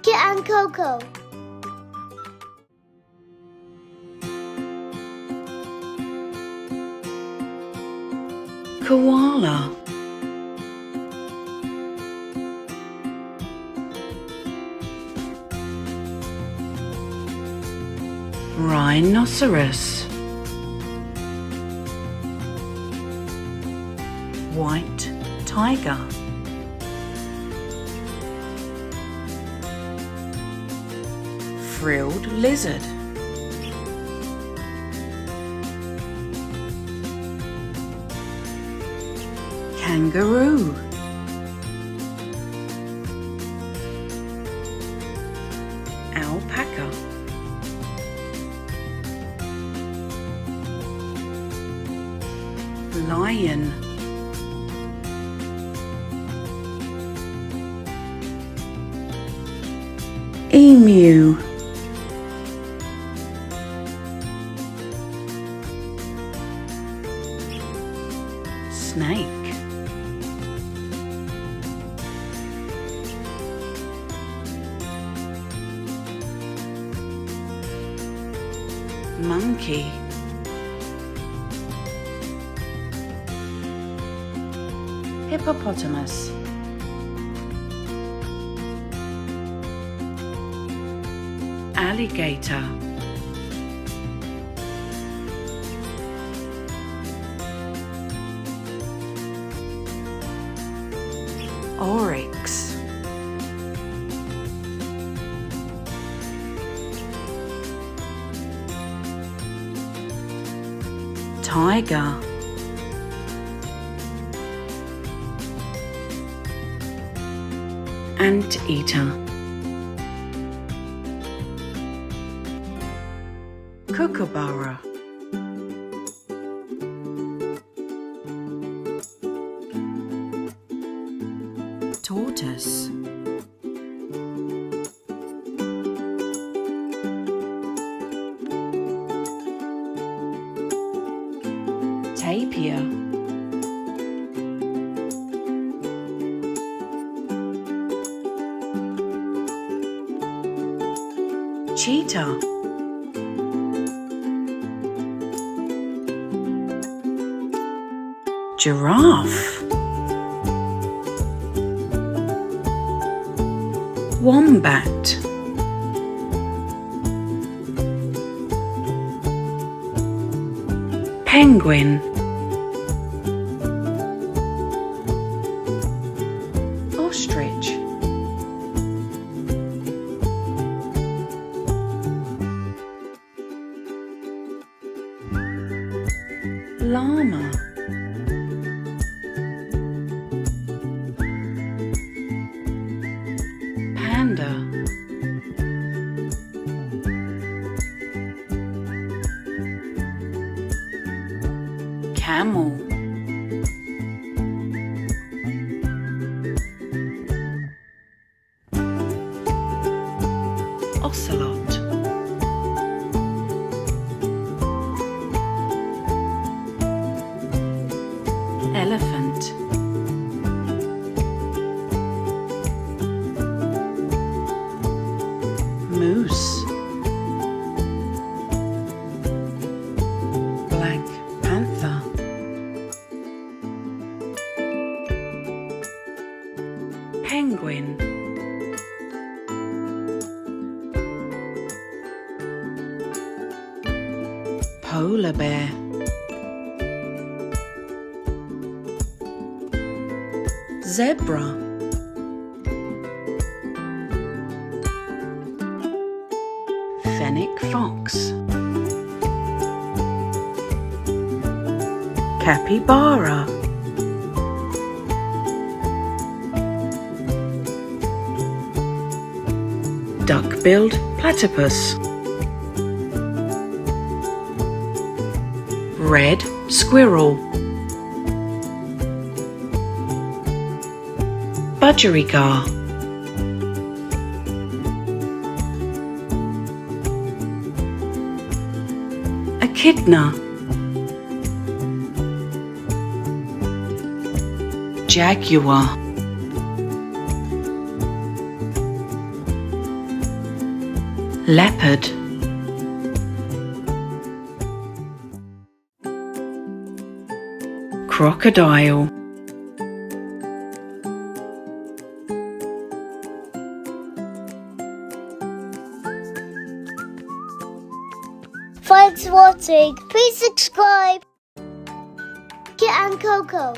Kit and Coco. Koala. Rhinoceros. White tiger. Frilled lizard. Kangaroo. Alpaca. Lion. Emu. Snake. Monkey. Hippopotamus. Alligator. Oryx. Tiger. Anteater. Kookaburra. Tortoise. Tapir. Cheetah. Giraffe. Wombat. Penguin. Ostrich. Llama. Panda. Camel. Ocelot. Elephant. Moose. Black panther. Penguin. Polar bear. Zebra. Fennec fox. Capybara. Duck-billed platypus. Red squirrel. Budgerigar. Echidna. Jaguar. leopard, crocodile, Thanks for watching. Please subscribe. Kit and Coco.